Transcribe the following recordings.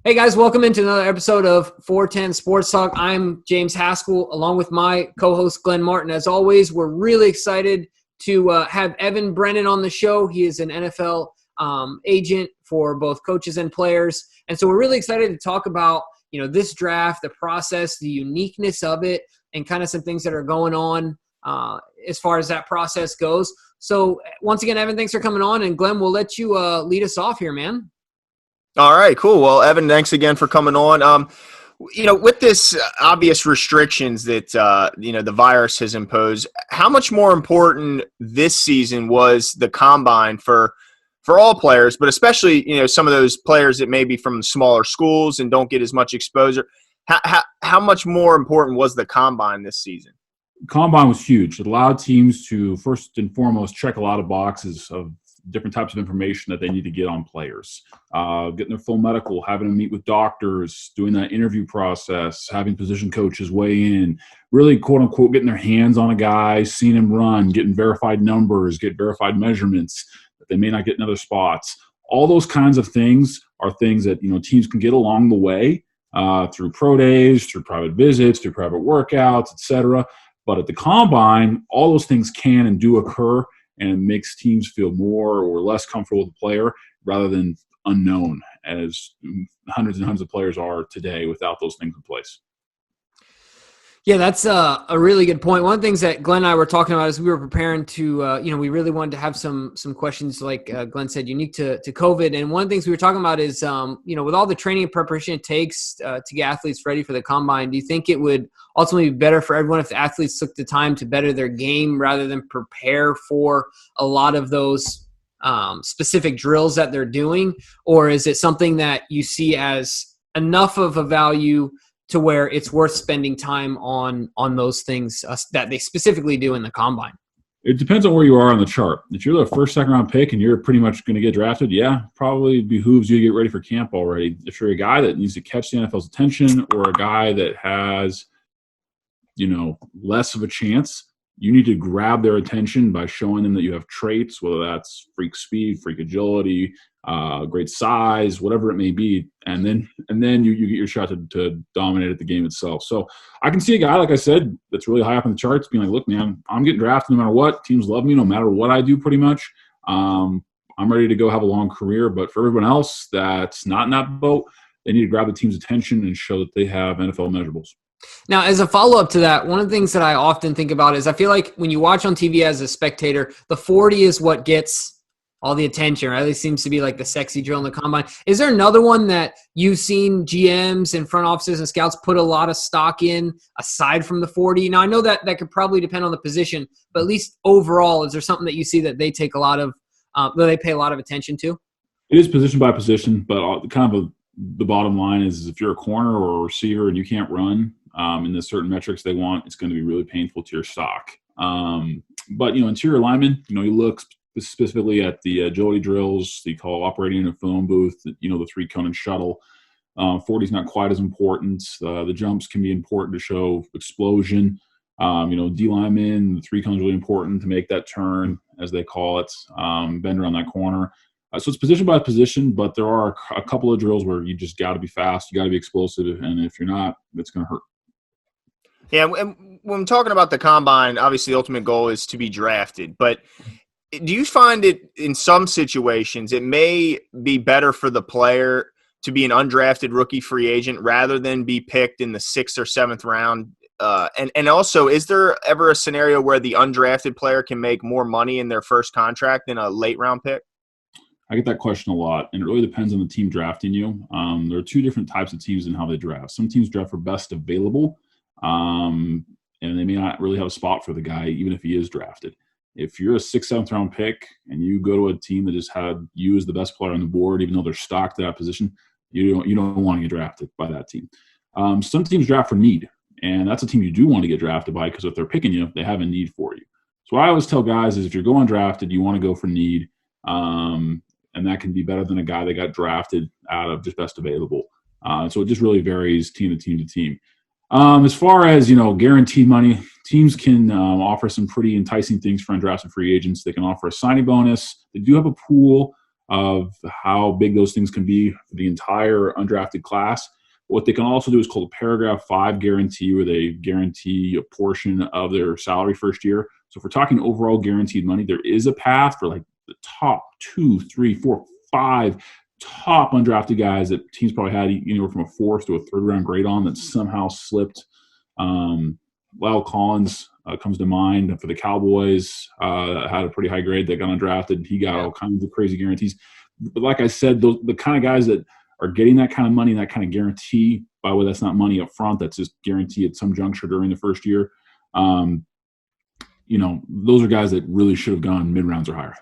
Hey guys, welcome into another episode of 410 Sports Talk. I'm James Haskell along with my co-host Glenn Martin. As always, we're really excited to have Evan Brennan on the show. He is an NFL agent for both coaches and players. And so we're really excited to talk about, this draft, the process, the uniqueness of it, and kind of some things that are going on as far as that process goes. So once again, Evan, thanks for coming on. And Glenn, we'll let you lead us off here, man. All right, cool. Well, Evan, thanks again for coming on. With this obvious restrictions that, the virus has imposed, how much more important this season was the combine for all players, but especially, some of those players that may be from smaller schools and don't get as much exposure? How much more important was the combine this season? Combine was huge. It allowed teams to, first and foremost, check a lot of boxes of different types of information that they need to get on players, getting their full medical, having them meet with doctors, doing that interview process, having position coaches weigh in, really, quote unquote, getting their hands on a guy, seeing him run, getting verified numbers, get verified measurements that they may not get in other spots. All those kinds of things are things that, teams can get along the way through pro days, through private visits, through private workouts, etc. But at the combine, all those things can and do occur, and it makes teams feel more or less comfortable with the player rather than unknown, as hundreds and hundreds of players are today without those things in place. Yeah, that's a really good point. One of the things that Glenn and I were talking about is we were preparing to, we really wanted to have some questions, like Glenn said, unique to COVID. And one of the things we were talking about is, with all the training and preparation it takes to get athletes ready for the combine, do you think it would ultimately be better for everyone if the athletes took the time to better their game rather than prepare for a lot of those specific drills that they're doing? Or is it something that you see as enough of a value to where it's worth spending time on those things that they specifically do in the combine? It depends on where you are on the chart. If you're the first, second round pick and you're pretty much going to get drafted, yeah, probably behooves you to get ready for camp already. If you're a guy that needs to catch the NFL's attention or a guy that has, less of a chance, you need to grab their attention by showing them that you have traits, whether that's freak speed, freak agility, great size, whatever it may be, and then you get your shot to dominate at the game itself. So I can see a guy, like I said, that's really high up on the charts being like, look, man, I'm getting drafted no matter what. Teams love me no matter what I do pretty much. I'm ready to go have a long career. But for everyone else that's not in that boat, they need to grab the team's attention and show that they have NFL measurables. Now, as a follow-up to that, one of the things that I often think about is I feel like when you watch on TV as a spectator, the 40 is what gets all the attention, or at least seems to be like the sexy drill in the combine. Is there another one that you've seen GMs and front offices and scouts put a lot of stock in aside from the 40? Now, I know that could probably depend on the position, but at least overall, is there something that you see that they take a lot of, that they pay a lot of attention to? It is position by position, but the bottom line is if you're a corner or a receiver and you can't run in the certain metrics they want, it's going to be really painful to your stock. But, interior linemen, you look specifically at the agility drills, they call operating in a phone booth, the 3-cone and shuttle. 40 is not quite as important. The jumps can be important to show explosion. D linemen, the 3-cone is really important to make that turn, as they call it, bend around that corner. So it's position by position, but there are a couple of drills where you just got to be fast, you got to be explosive, and if you're not, it's going to hurt. Yeah, and when I'm talking about the combine, obviously the ultimate goal is to be drafted. But do you find it in some situations it may be better for the player to be an undrafted rookie free agent rather than be picked in the 6th or 7th round? And also, is there ever a scenario where the undrafted player can make more money in their first contract than a late round pick? I get that question a lot, and it really depends on the team drafting you. There are two different types of teams in how they draft. Some teams draft for best available, and they may not really have a spot for the guy, even if he is drafted. If you're a 6th, 7th round pick and you go to a team that just had you as the best player on the board, even though they're stocked at that position, you don't want to get drafted by that team. Some teams draft for need, and that's a team you do want to get drafted by because if they're picking you, they have a need for you. So what I always tell guys is if you're going drafted, you want to go for need. And that can be better than a guy that got drafted out of just best available. So it just really varies team to team to team. As far as, guaranteed money, teams can offer some pretty enticing things for undrafted free agents. They can offer a signing bonus. They do have a pool of how big those things can be for the entire undrafted class. What they can also do is called a paragraph 5 guarantee, where they guarantee a portion of their salary first year. So if we're talking overall guaranteed money, there is a path for like the top 2, 3, 4, 5 top undrafted guys that teams probably had anywhere from a 4th to a 3rd round grade on that somehow slipped. Lyle Collins comes to mind for the Cowboys, had a pretty high grade that got undrafted. He got all kinds of crazy guarantees. But like I said, the kind of guys that are getting that kind of money, that kind of guarantee, by the way, that's not money up front, that's just guarantee at some juncture during the first year. Those are guys that really should have gone mid-rounds or higher.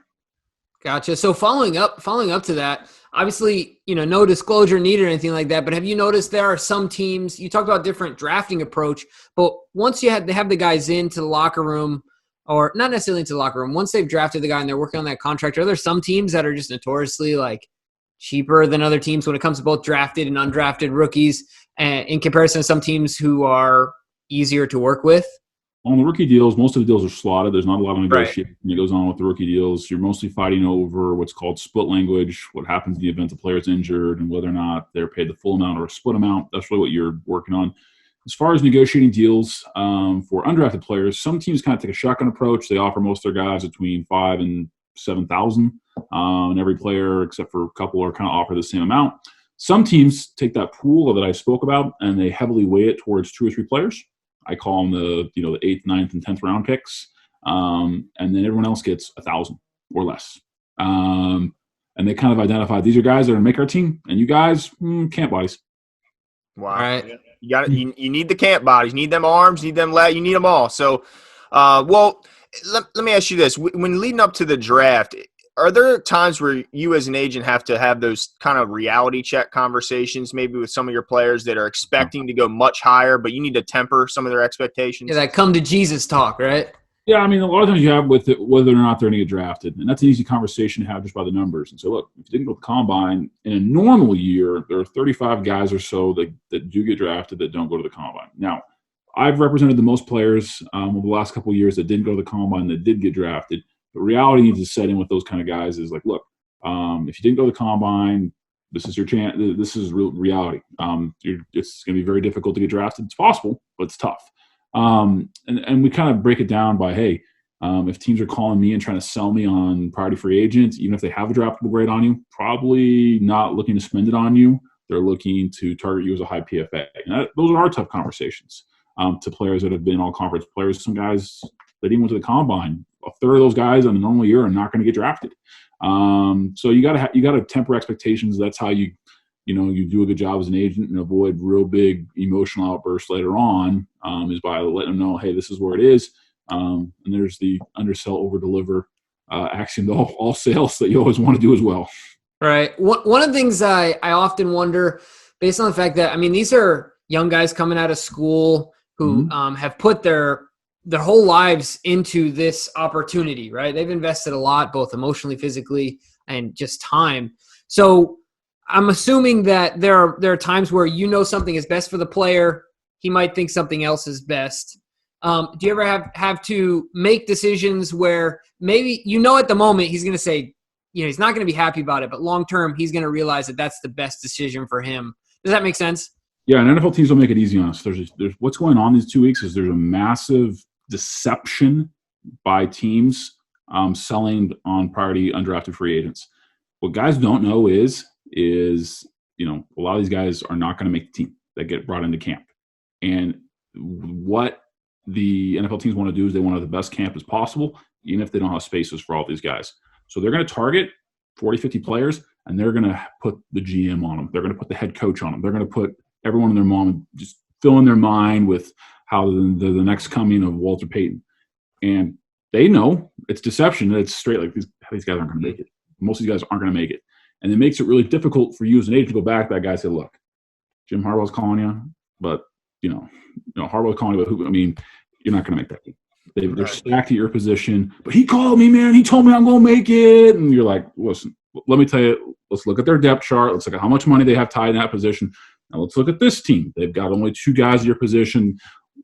Gotcha. So following up to that, obviously, no disclosure needed or anything like that, but have you noticed there are some teams, you talked about different drafting approach, but once they have the guys into the locker room, or not necessarily into the locker room, once they've drafted the guy and they're working on that contract, are there some teams that are just notoriously like cheaper than other teams when it comes to both drafted and undrafted rookies, in comparison to some teams who are easier to work with? On the rookie deals, most of the deals are slotted. There's not a lot of negotiation that goes on with the rookie deals. You're mostly fighting over what's called split language, what happens in the event the player's injured and whether or not they're paid the full amount or a split amount. That's really what you're working on. As far as negotiating deals for undrafted players, some teams kind of take a shotgun approach. They offer most of their guys between $5,000 and $7,000, and every player, except for a couple, are kind of offered the same amount. Some teams take that pool that I spoke about and they heavily weigh it towards 2 or 3 players. I call them the 8th, 9th, and 10th round picks, and then everyone else gets 1,000 or less. And they kind of identify these are guys that are going to make our team, and you guys, camp bodies. Wow. All right. You need the camp bodies. You need them arms. You need them legs. You need them all. So, let me ask you this: when leading up to the draft, are there times where you as an agent have to have those kind of reality check conversations, maybe with some of your players that are expecting to go much higher, but you need to temper some of their expectations? Yeah, that come to Jesus talk, right? Yeah, I mean, a lot of times you have with it whether or not they're going to get drafted, and that's an easy conversation to have just by the numbers. And so, look, if you didn't go to the combine, in a normal year, there are 35 guys or so that do get drafted that don't go to the combine. Now, I've represented the most players over the last couple of years that didn't go to the combine that did get drafted. But reality needs to set in with those kind of guys is like, look, if you didn't go to the combine, this is your chance. This is real reality. It's going to be very difficult to get drafted. It's possible, but it's tough. And we kind of break it down by, hey, if teams are calling me and trying to sell me on priority free agents, even if they have a draftable grade on you, probably not looking to spend it on you. They're looking to target you as a high PFA. And those are tough conversations to players that have been all conference players. Some guys that even went to the combine, a third of those guys on a normal year are not going to get drafted. So you got to temper expectations. That's how you do a good job as an agent and avoid real big emotional outbursts later on, is by letting them know, hey, this is where it is. And there's the undersell, over deliver axiom to all sales that you always want to do as well. Right. One of the things I often wonder, based on the fact that, I mean, these are young guys coming out of school who have put their whole lives into this opportunity, right? They've invested a lot, both emotionally, physically, and just time. So I'm assuming that there are times where something is best for the player. He might think something else is best. Do you ever have to make decisions where maybe at the moment he's going to say, he's not going to be happy about it, but long term he's going to realize that that's the best decision for him. Does that make sense? Yeah, and NFL teams will make it easy on us. There's what's going on these 2 weeks is there's a massive deception by teams selling on priority undrafted free agents. What guys don't know is a lot of these guys are not going to make the team that get brought into camp. And what the NFL teams want to do is they want to have the best camp as possible, even if they don't have spaces for all these guys. So they're going to target 40, 50 players, and they're going to put the GM on them. They're going to put the head coach on them. They're going to put everyone in their mom, just fill in their mind with how the next coming of Walter Payton. And they know it's deception. It's straight like these guys aren't going to make it. Most of these guys aren't going to make it. And it makes it really difficult for you as an agent to go back to that guy and say, look, Jim Harbaugh's calling you, but, Harbaugh's calling you, but you're not going to make that team. They're stacked at your position. But he called me, man. He told me I'm going to make it. And you're like, listen, let me tell you, let's look at their depth chart. Let's look at how much money they have tied in that position. Now let's look at this team. They've got only 2 guys at your position.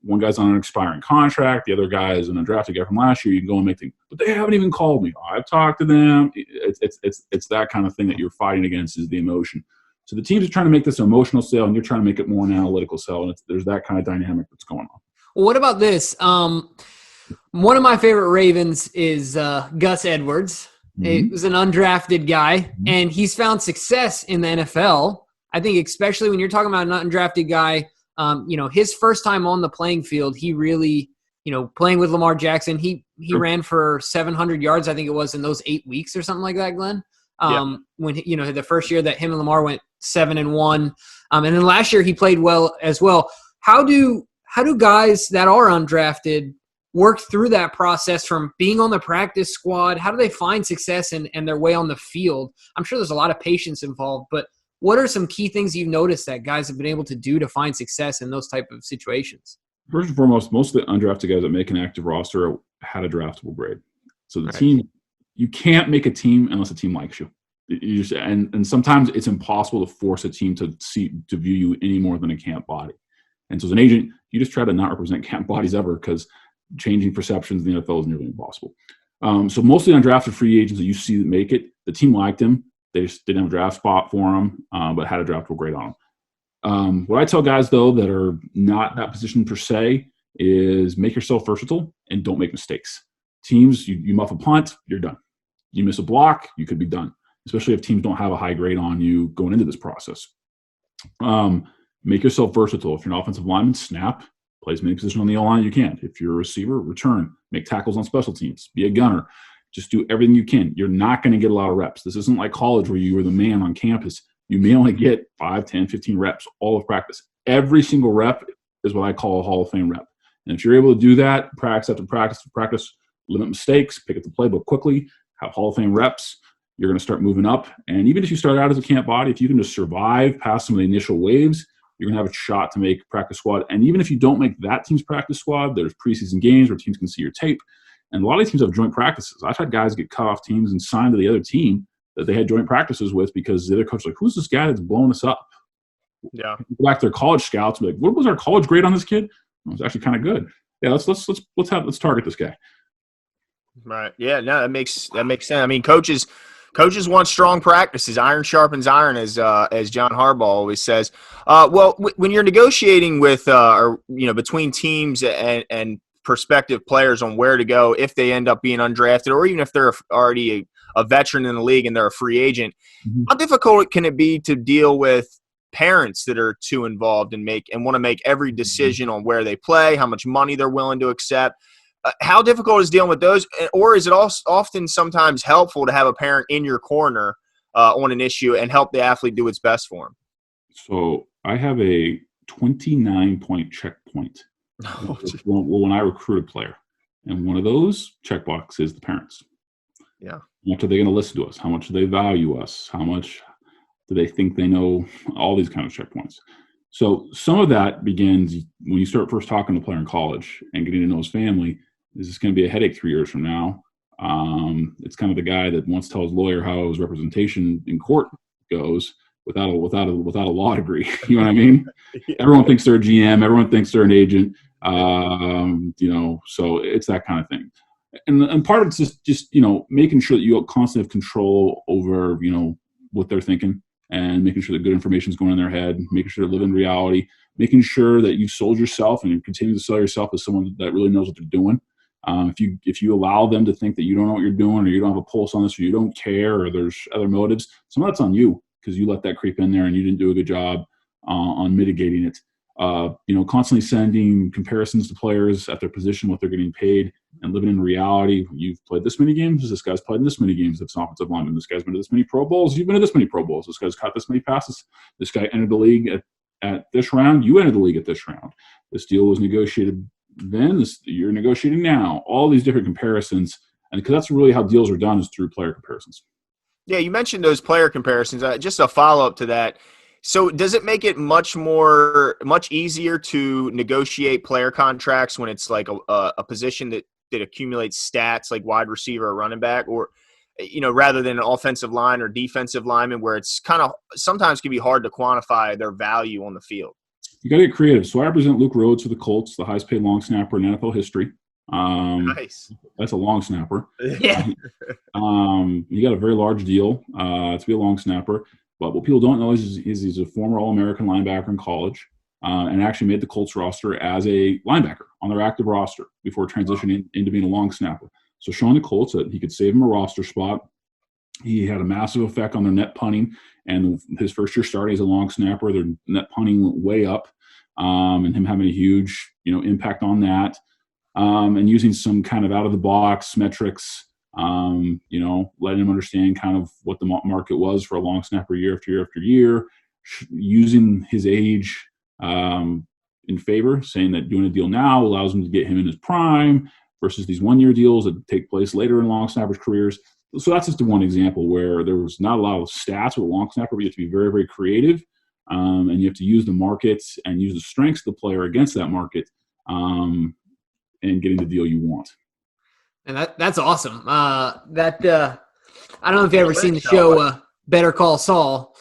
one guy's on an expiring contract, the other guy is an undrafted guy from last year. You can go and make things, but they haven't even called me. I've talked to them. It's that kind of thing that you're fighting against, is the emotion. So the teams are trying to make this an emotional sale, and you're trying to make it more an analytical sale, and there's that kind of dynamic that's going on. Well, what about this? One of my favorite Ravens is Gus Edwards. Mm-hmm. He was an undrafted guy, and he's found success in the NFL. I think especially when you're talking about an undrafted guy, his first time on the playing field, he really, playing with Lamar Jackson, he ran for 700 yards, I think it was, in those 8 weeks or something like that, Glenn. When, the first year that him and Lamar went 7-1. And then last year he played well as well. How do guys that are undrafted work through that process from being on the practice squad? How do they find success and their way on the field? I'm sure there's a lot of patience involved, but what are some key things you've noticed that guys have been able to do to find success in those type of situations? First and foremost, most of the undrafted guys that make an active roster had a draftable grade. So the team, you can't make a team unless a team likes you. And sometimes it's impossible to force a team to view you any more than a camp body. And so as an agent, you just try to not represent camp bodies ever, because changing perceptions in the NFL is nearly impossible. So mostly undrafted free agents that you see that make it, the team liked him. They just didn't have a draft spot for him, but had a draftable grade on him. What I tell guys, though, that are not that position per se, is make yourself versatile and don't make mistakes. Teams, you muff a punt, you're done. You miss a block, you could be done, especially if teams don't have a high grade on you going into this process. Make yourself versatile. If you're an offensive lineman, snap, play as many positions on the O-line you can. If you're a receiver, return, make tackles on special teams, be a gunner. Just do everything you can. You're not going to get a lot of reps. This isn't like college where you were the man on campus. You may only get 5, 10, 15 reps all of practice. Every single rep is what I call a Hall of Fame rep. And if you're able to do that, practice after practice, limit mistakes, pick up the playbook quickly, have Hall of Fame reps, you're going to start moving up. And even if you start out as a camp body, if you can just survive past some of the initial waves, you're going to have a shot to make practice squad. And even if you don't make that team's practice squad, there's preseason games where teams can see your tape. And a lot of these teams have joint practices. I've had guys get cut off teams and signed to the other team that they had joint practices with, because the other coach was like, who's this guy that's blowing us up? Yeah. Go back to their college scouts and be like, what was our college grade on this kid? It was actually kind of good. Yeah, let's target this guy. Right. Yeah, no, that makes sense. I mean, coaches want strong practices. Iron sharpens iron, as John Harbaugh always says. When you're negotiating with between teams and prospective players on where to go if they end up being undrafted, or even if they're already a veteran in the league and they're a free agent, how difficult can it be to deal with parents that are too involved and want to make every decision on where they play, how much money they're willing to accept? How difficult is dealing with those, or is it often sometimes helpful to have a parent in your corner on an issue and help the athlete do what's best for him? So I have a 29-point checkpoint when I recruit a player, and one of those checkboxes is the parents. Yeah. How much are they going to listen to us? How much do they value us? How much do they think they know? All these kind of checkpoints. So some of that begins when you start first talking to a player in college and getting to know his family. Is this going to be a headache 3 years from now? It's kind of the guy that wants to tell his lawyer how his representation in court goes without a law degree. You know what I mean? Yeah. Everyone thinks they're a GM. Everyone thinks they're an agent. So it's that kind of thing. And part of it's just making sure that you constantly have control over, what they're thinking, and making sure that good information is going in their head, making sure they live in reality, making sure that you've sold yourself and you continue to sell yourself as someone that really knows what they're doing. If you allow them to think that you don't know what you're doing, or you don't have a pulse on this, or you don't care, or there's other motives, some of that's on you, because you let that creep in there and you didn't do a good job on mitigating it. Constantly sending comparisons to players at their position, what they're getting paid, and living in reality. You've played this many games. This guy's played in this many games. It's an offensive lineman. This guy's been to this many Pro Bowls. You've been to this many Pro Bowls. This guy's caught this many passes. This guy entered the league at this round. You entered the league at this round. This deal was negotiated then. You're negotiating now. All these different comparisons, and because that's really how deals are done, is through player comparisons. Yeah, you mentioned those player comparisons. Just a follow-up to that. So does it make it much easier to negotiate player contracts when it's like a position that accumulates stats like wide receiver or running back, or rather than an offensive line or defensive lineman, where it's kind of sometimes can be hard to quantify their value on the field? You got to get creative. So I represent Luke Rhodes for the Colts, the highest paid long snapper in NFL history. Nice. That's a long snapper. Yeah. He got a very large deal to be a long snapper. But what people don't know is he's a former All-American linebacker in college and actually made the Colts roster as a linebacker on their active roster before transitioning into being a long snapper. So showing the Colts that he could save him a roster spot. He had a massive effect on their net punting, and his first year starting as a long snapper, their net punting went way up, and him having a huge, impact on that, and using some kind of out-of-the-box metrics, letting him understand kind of what the market was for a long snapper year after year after year, using his age in favor, saying that doing a deal now allows him to get him in his prime versus these one-year deals that take place later in long snappers' careers. So that's just one example where there was not a lot of stats with a long snapper, but you have to be very, very creative, and you have to use the market and use the strengths of the player against that market, and getting the deal you want. And that's awesome. I don't know if you've ever seen the show Better Call Saul,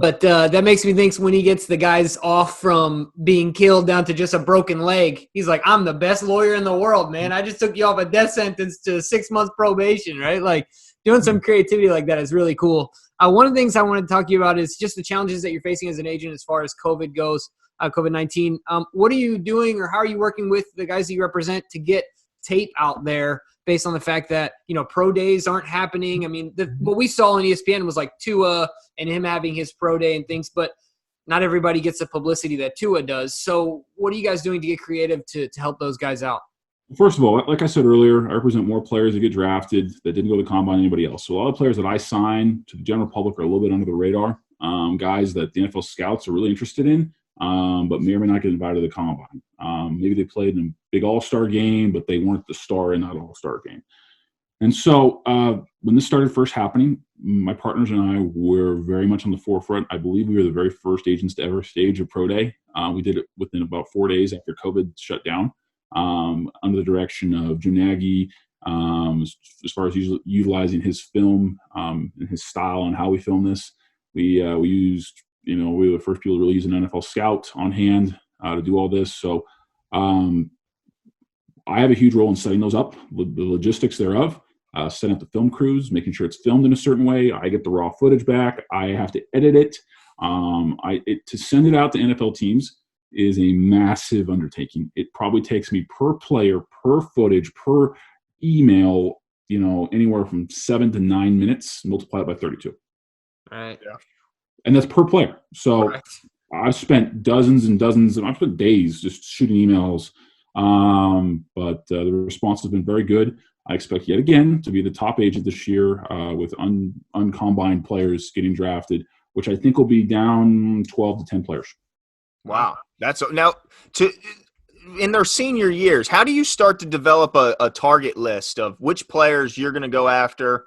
but that makes me think when he gets the guys off from being killed down to just a broken leg, he's like, I'm the best lawyer in the world, man. I just took you off a death sentence to 6 months probation, right? Like, doing some creativity like that is really cool. One of the things I wanted to talk to you about is just the challenges that you're facing as an agent as far as COVID goes, COVID-19. What are you doing, or how are you working with the guys that you represent to get tape out there based on the fact that, pro days aren't happening? I mean, what we saw on ESPN was like Tua and him having his pro day and things, but not everybody gets the publicity that Tua does. So what are you guys doing to get creative to help those guys out? First of all, like I said earlier, I represent more players that get drafted that didn't go to the combine than anybody else. So a lot of players that I sign to the general public are a little bit under the radar, guys that the NFL scouts are really interested in, but may or may not get invited to the combine. Maybe they played in a big all-star game, but they weren't the star in that all-star game. And so when this started first happening, my partners and I were very much on the forefront. I believe we were the very first agents to ever stage a pro day. We did it within about 4 days after COVID shut down. Under the direction of Jim Nagy, as far as utilizing his film and his style and how we film this. We used, we were the first people to really use an NFL scout on hand to do all this. So I have a huge role in setting those up, the logistics thereof, setting up the film crews, making sure it's filmed in a certain way. I get the raw footage back. I have to edit it. To send it out to NFL teams is a massive undertaking. It probably takes me per player, per footage, per email, anywhere from 7 to 9 minutes, multiply it by 32. Right. Yeah. And that's per player. So Correct. I've spent dozens and dozens, I've spent days just shooting emails. But the response has been very good. I expect yet again to be the top agent this year with uncombined players getting drafted, which I think will be down 12 to 10 players. Wow. That's now in their senior years, how do you start to develop a target list of which players you're going to go after?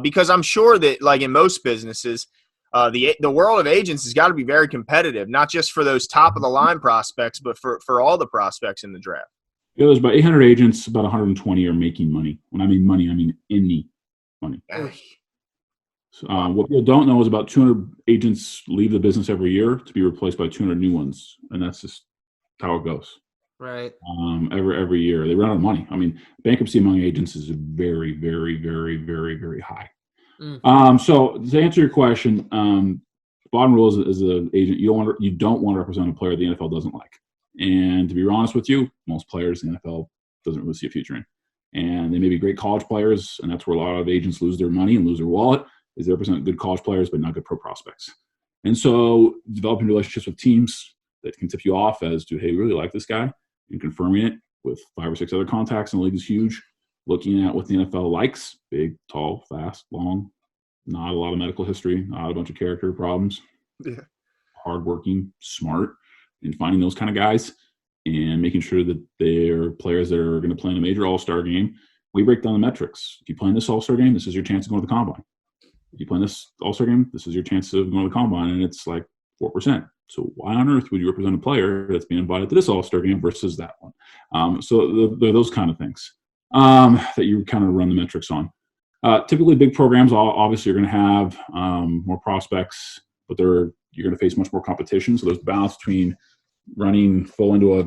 Because I'm sure that, like in most businesses, the world of agents has got to be very competitive, not just for those top of the line prospects, but for all the prospects in the draft. Yeah, there's about 800 agents, about 120 are making money. When I mean money, I mean any money. What people don't know is about 200 agents leave the business every year to be replaced by 200 new ones, and that's just how it goes. Right. Every year they run out of money. I mean, bankruptcy among agents is very, very, very, very, very high. So to answer your question, bottom rule is as an agent, you don't want to represent a player the NFL doesn't like. And to be honest with you, most players in the NFL doesn't really see a future in. And they may be great college players, and that's where a lot of agents lose their money and lose their wallet, is they represent good college players but not good pro prospects. And so developing relationships with teams that can tip you off as to, hey, we really like this guy, and confirming it with 5 or 6 other contacts in the league is huge. Looking at what the NFL likes, big, tall, fast, long, not a lot of medical history, not a bunch of character problems, hardworking, smart, and finding those kind of guys and making sure that they're players that are going to play in a major all-star game. We break down the metrics. If you play in this all-star game, this is your chance of going to the combine. If you play in this all-star game, this is your chance of going to the combine, and it's like 4%. So why on earth would you represent a player that's being invited to this all-star game versus that one? So there are those kind of things that you kind of run the metrics on. Typically, big programs obviously are going to have more prospects, but you're going to face much more competition. So there's a balance between running full into a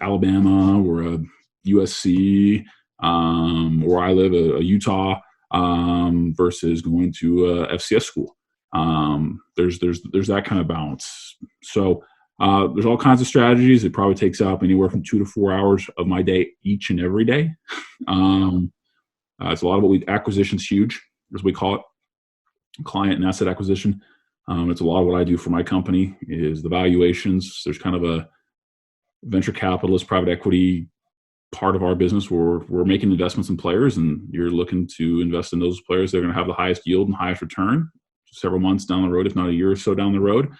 Alabama or a USC, or I live a Utah, versus going to a FCS school. There's that kind of balance. So there's all kinds of strategies. It probably takes up anywhere from 2 to 4 hours of my day each and every day. It's a lot of acquisition's huge, as we call it, client and asset acquisition. It's a lot of what I do for my company is the valuations. There's kind of a venture capitalist, private equity part of our business where we're making investments in players, and you're looking to invest in those players that are going to have the highest yield and highest return several months down the road, if not a year or so down the road.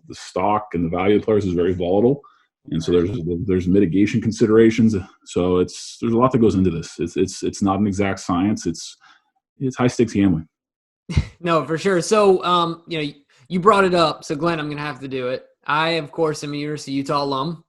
The stock and the value of the players is very volatile. And so there's mitigation considerations. So there's a lot that goes into this. It's not an exact science. It's high stakes gambling. No, for sure. So, you brought it up. So Glenn, I'm going to have to do it. I, of course, am a University of Utah alum.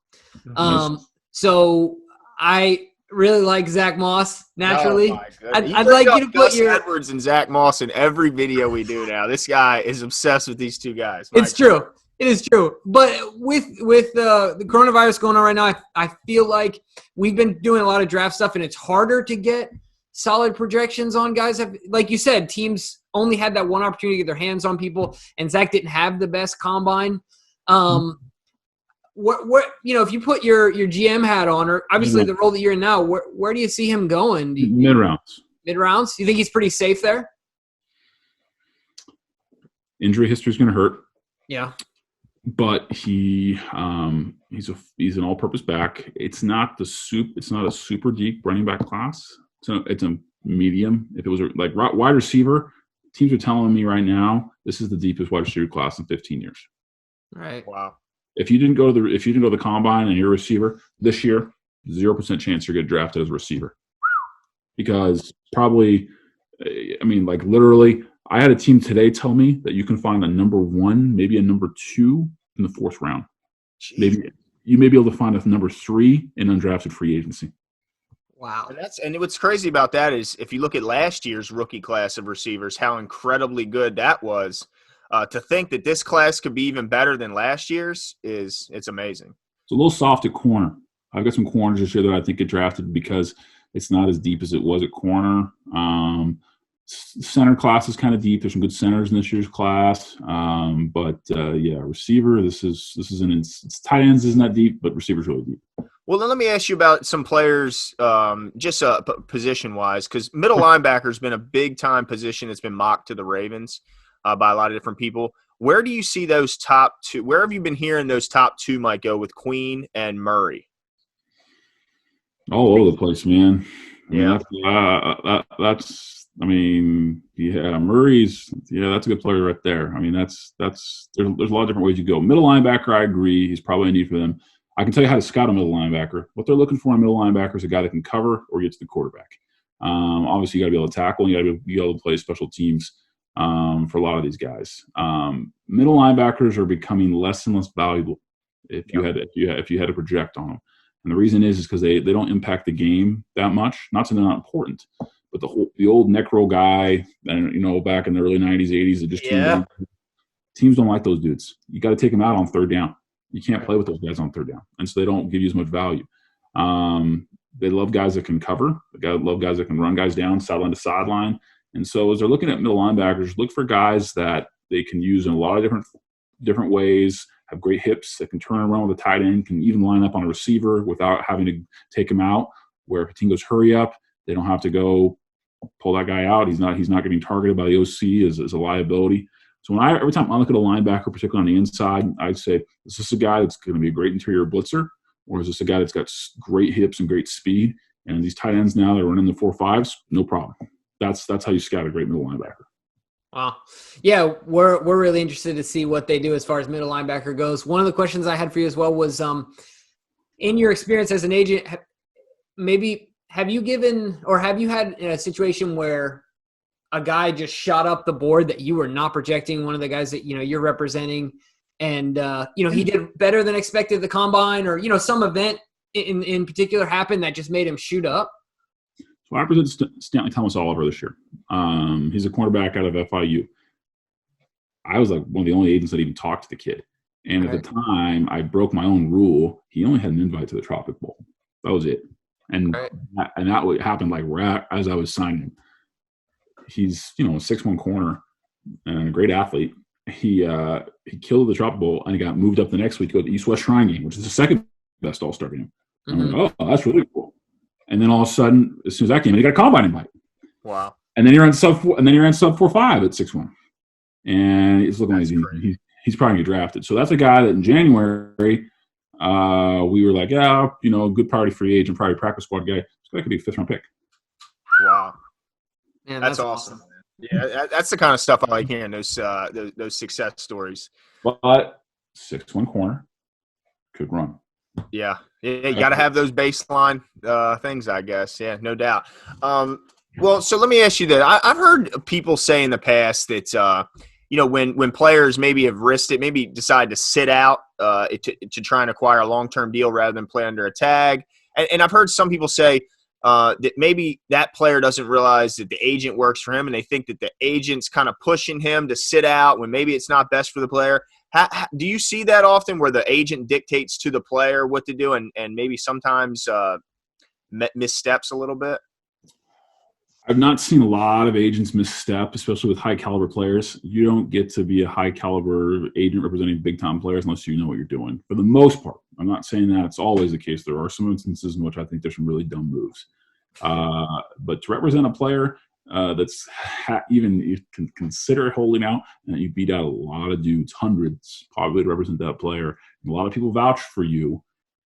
So I really like Zach Moss naturally. Oh, I'd like you to put Gus Edwards and Zach Moss in every video we do now. This guy is obsessed with these two guys. It's true. It is true. But with the coronavirus going on right now, I feel like we've been doing a lot of draft stuff, and it's harder to get solid projections on guys. Like you said, teams only had that one opportunity to get their hands on people, and Zach didn't have the best combine. What if you put your GM hat on, or obviously the role that you're in now, where do you see him going? Mid rounds. Mid rounds? You think he's pretty safe there? Injury history is going to hurt. Yeah. But he's an all-purpose back. It's not a super deep running back class. So it's a medium. If it was like wide receiver, teams are telling me right now this is the deepest wide receiver class in 15 years. Right. Wow. If you didn't go to the combine and you're a receiver this year, 0% chance you're getting drafted as a receiver. Because probably, literally, I had a team today tell me that you can find a number 1, maybe a number 2 in the 4th round. Jeez. Maybe you may be able to find a number 3 in undrafted free agency. Wow. And what's crazy about that is if you look at last year's rookie class of receivers, how incredibly good that was. To think that this class could be even better than last year's it's amazing. It's a little soft at corner. I've got some corners this year that I think get drafted because it's not as deep as it was at corner. Center class is kind of deep. There's some good centers in this year's class. Receiver. This is tight ends isn't that deep, but receivers really deep. Well, then let me ask you about some players, just position-wise, because middle linebacker has been a big-time position that's been mocked to the Ravens by a lot of different people. Where do you see those top 2? Where have you been hearing those top 2 might go with Queen and Murray? All over the place, man. Murray's that's a good player right there. There's a lot of different ways you go. Middle linebacker, I agree. He's probably a need for them. I can tell you how to scout a middle linebacker. What they're looking for in a middle linebacker is a guy that can cover or get to the quarterback. Obviously, you got to be able to tackle, and you got to be able to play special teams for a lot of these guys. Middle linebackers are becoming less and less valuable if you had to project on them. And the reason is because they don't impact the game that much. Not that they're not important, but the old neck roll guy, back in the early 90s, 80s, teams don't like those dudes. You got to take them out on 3rd down. You can't play with those guys on 3rd down, and so they don't give you as much value. They love guys that can cover. They love guys that can run guys down, sideline to sideline. And so as they're looking at middle linebackers, look for guys that they can use in a lot of different ways, have great hips, that can turn around with a tight end, can even line up on a receiver without having to take him out, where if a team goes hurry up, they don't have to go pull that guy out. He's not getting targeted by the OC as a liability. So every time I look at a linebacker, particularly on the inside, I'd say, is this a guy that's going to be a great interior blitzer, or is this a guy that's got great hips and great speed? And these tight ends now, they're running the 4.5s, no problem. That's how you scout a great middle linebacker. Wow. Yeah, we're really interested to see what they do as far as middle linebacker goes. One of the questions I had for you as well was, in your experience as an agent, have you had a situation where a guy just shot up the board that you were not projecting, one of the guys that you're representing, and he did better than expected at the combine, or some event in particular happened that just made him shoot up? So I represent Stanley Thomas Oliver this year. He's a cornerback out of FIU. I was like one of the only agents that even talked to the kid. And at the time, I broke my own rule. He only had an invite to the Tropic Bowl. That was it. And that would happen like right as I was signing him. He's, a 6'1" corner and a great athlete. He killed the Tropic Bowl, and he got moved up the next week to go to the East-West Shrine game, which is the second best All-Star game. Mm-hmm. I'm like, oh, that's really cool. And then all of a sudden, as soon as that came in, he got a combine invite. Wow. And then he ran sub 4, and then he ran sub 4.5 at 6'1". And it's looking like he's probably going to get drafted. So that's a guy that in January, we were like, yeah, good priority free agent, probably practice squad guy. So that could be a 5th-round pick. Wow. Man, that's awesome. Yeah, that's the kind of stuff I like hearing, those success stories. But 6'1" corner could run. Yeah, you got to have those baseline things, I guess. Yeah, no doubt. Well, so let me ask you that. I've heard people say in the past that when players maybe have risked it, maybe decide to sit out to try and acquire a long-term deal rather than play under a tag. And I've heard some people say that maybe that player doesn't realize that the agent works for him, and they think that the agent's kind of pushing him to sit out when maybe it's not best for the player. Do you see that often where the agent dictates to the player what to do and maybe sometimes missteps a little bit? I've not seen a lot of agents misstep, especially with high-caliber players. You don't get to be a high-caliber agent representing big-time players unless you know what you're doing. For the most part, I'm not saying that it's always the case. There are some instances in which I think there's some really dumb moves. But to represent a player that's even you can consider holding out, and you beat out a lot of dudes, hundreds, probably to represent that player. And a lot of people vouch for you.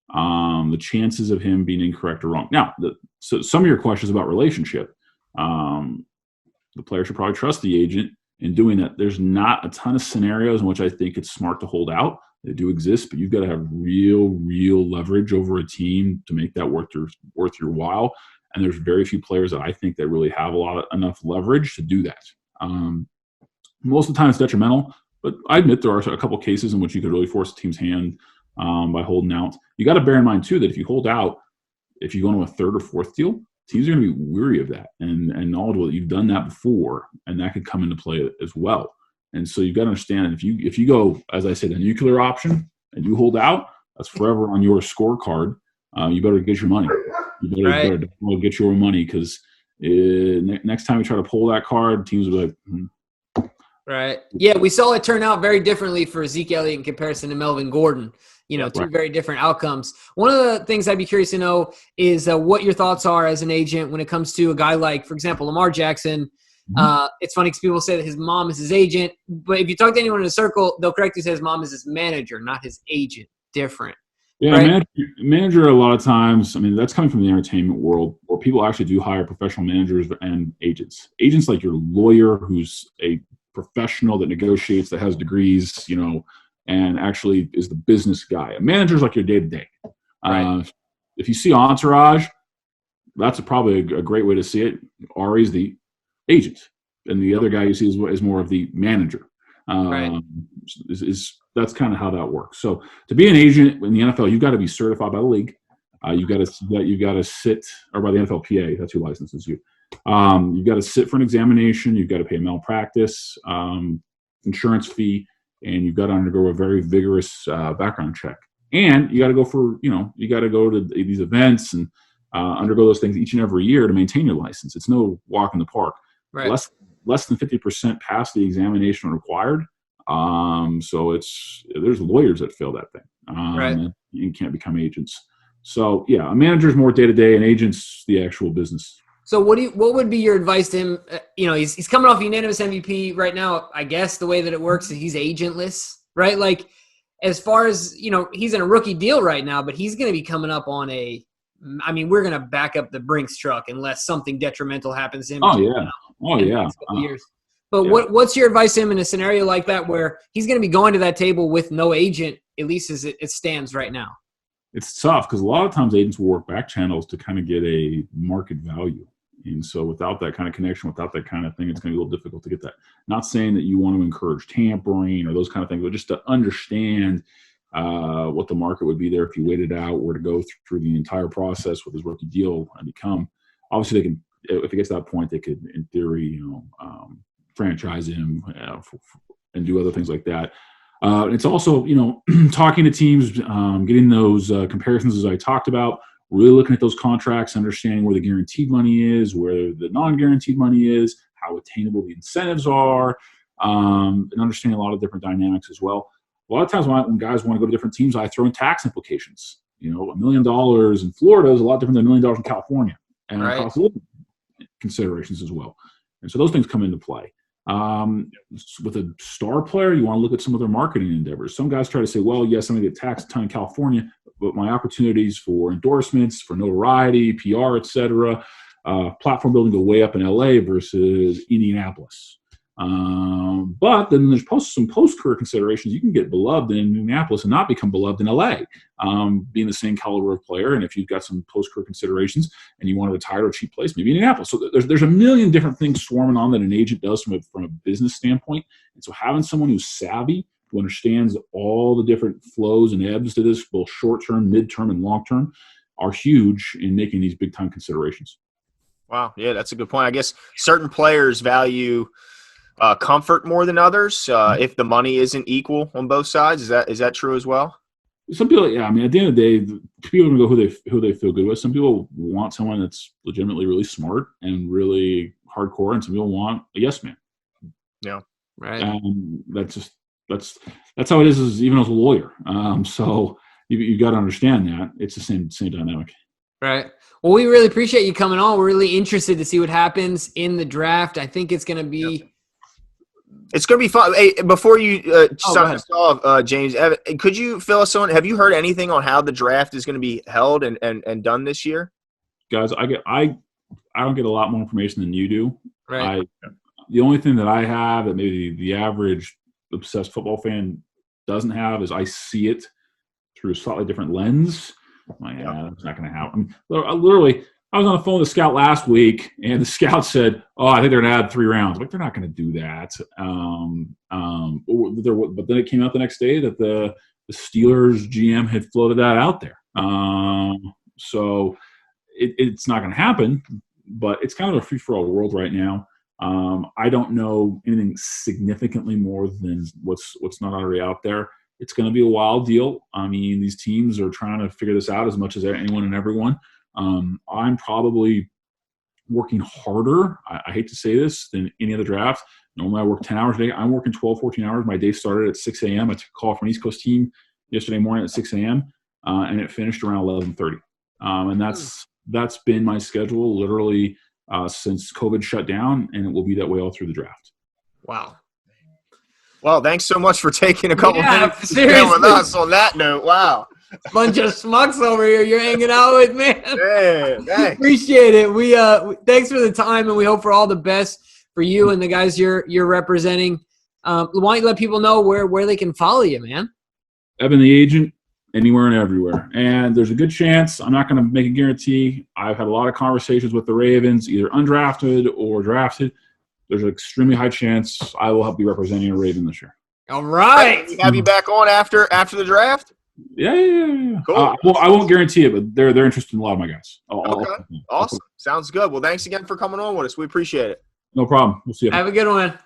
The chances of him being incorrect or wrong. Now, so some of your questions about relationship. The player should probably trust the agent in doing that. There's not a ton of scenarios in which I think it's smart to hold out. They do exist, but you've got to have real leverage over a team to make that worth your while. And there's very few players that I think that really have enough leverage to do that. Most of the time it's detrimental, but I admit there are a couple cases in which you could really force a team's hand by holding out. You got to bear in mind too that if you hold out, if you go into a 3rd or 4th deal, teams are going to be weary of that and knowledgeable that you've done that before, and that could come into play as well. And so you've got to understand that if you go, as I said, the nuclear option and you hold out, that's forever on your scorecard. You better get your money. You better get your money because next time you try to pull that card, teams will be like, Right. Yeah, we saw it turn out very differently for Zeke Elliott in comparison to Melvin Gordon. Two very different outcomes. One of the things I'd be curious to know is what your thoughts are as an agent when it comes to a guy like, for example, Lamar Jackson. Mm-hmm. It's funny because people say that his mom is his agent, but if you talk to anyone in a circle, they'll correct you and say his mom is his manager, not his agent. Different. Yeah, right? manager a lot of times, that's coming from the entertainment world where people actually do hire professional managers and agents. Agents like your lawyer who's a professional that negotiates, that has degrees, and actually is the business guy. A manager's like your day-to-day. Right. If you see Entourage, that's probably a great way to see it. Ari's the agent, and the other guy you see is more of the manager. Right. That's kind of how that works. So to be an agent in the NFL, you've got to be certified by the league. You've got to sit, or by the NFLPA. That's who licenses you. You've got to sit for an examination. You've got to pay a malpractice insurance fee, and you've got to undergo a very vigorous background check. And you got to go to these events and undergo those things each and every year to maintain your license. It's no walk in the park. Right. Less than 50% pass the examination required. So there's lawyers that fail that thing. Right. And you can't become agents. So yeah, a manager's more day to day, and agents the actual business. So what would be your advice to him? He's coming off unanimous MVP right now. I guess the way that it works is he's agentless, right? Like as far as he's in a rookie deal right now, but he's going to be coming up on we're going to back up the Brinks truck unless something detrimental happens to him. Years. But what's your advice to him in a scenario like that where he's going to be going to that table with no agent, at least as it stands right now? It's tough because a lot of times agents will work back channels to kind of get a market value. And so without that kind of connection, without that kind of thing, it's going to be a little difficult to get that. Not saying that you want to encourage tampering or those kind of things, but just to understand what the market would be there if you waited out or to go through the entire process with his rookie deal and become. Obviously, they can, if it gets to that point, they could, in theory, franchise him and do other things like that. It's also, talking to teams, getting those comparisons as I talked about, really looking at those contracts, understanding where the guaranteed money is, where the non-guaranteed money is, how attainable the incentives are, and understanding a lot of different dynamics as well. A lot of times when guys want to go to different teams, I throw in tax implications. $1 million in Florida is a lot different than $1 million in California, and cost of living considerations as well. And so those things come into play. With a star player, you want to look at some of their marketing endeavors. Some guys try to say, well, yes, I'm going to get taxed a ton in California, but my opportunities for endorsements, for notoriety, PR, et cetera, platform building go way up in LA versus Indianapolis. But then there's some post-career considerations. You can get beloved in Indianapolis and not become beloved in LA, being the same caliber of player. And if you've got some post-career considerations and you want to retire to a cheap place, maybe Indianapolis. So there's a million different things swarming on that an agent does from a business standpoint. And so having someone who's savvy, who understands all the different flows and ebbs to this, both short-term, mid-term, and long-term, are huge in making these big-time considerations. Wow. Yeah, that's a good point. I guess certain players value comfort more than others, if the money isn't equal on both sides. Is that true as well? Some people, yeah. I mean, at the end of the day, people are going to go who they feel good with. Some people want someone that's legitimately really smart and really hardcore, and some people want a yes man. Yeah, right. That's how it is even as a lawyer. So you got to understand that it's the same dynamic. Right. Well, we really appreciate you coming on. We're really interested to see what happens in the draft. I think it's going to be. Yep. It's going to be fun. Hey, before you sign us off, James, Evan, could you fill us in? Have you heard anything on how the draft is going to be held and done this year? Guys, I don't get a lot more information than you do. Right. The only thing that I have that maybe the average obsessed football fan doesn't have is I see it through a slightly different lens. That's not going to happen. Literally, I was on the phone with the scout last week, and the scout said, I think they're going to add 3 rounds. Like, they're not going to do that. But then it came out the next day that the Steelers GM had floated that out there. So it's not going to happen, but it's kind of a free-for-all world right now. I don't know anything significantly more than what's not already out there. It's going to be a wild deal. I mean, these teams are trying to figure this out as much as anyone and everyone. I'm probably working harder, I hate to say this, than any other draft. Normally I work 10 hours a day. I'm working 12, 14 hours. My day started at 6 a.m. I took a call from an East Coast team yesterday morning at 6 a.m., and it finished around 11:30. And that's been my schedule literally since COVID shut down, and it will be that way all through the draft. Wow. Well, thanks so much for taking a couple minutes to spend with us on that note. Wow. Bunch of schmucks over here you're hanging out with, man. Yeah, appreciate it. We thanks for the time, and we hope for all the best for you and the guys you're representing. Why don't you let people know where they can follow you, man? Evan the Agent, anywhere and everywhere. And there's a good chance, I'm not going to make a guarantee. I've had a lot of conversations with the Ravens, either undrafted or drafted. There's an extremely high chance I will help be representing a Raven this year. All right. We have you back on after the draft? Yeah. Cool. Well, I won't guarantee it, but they're interested in a lot of my guys. Okay. Awesome. Sounds good. Well, thanks again for coming on with us. We appreciate it. No problem. We'll see you. Have a good one.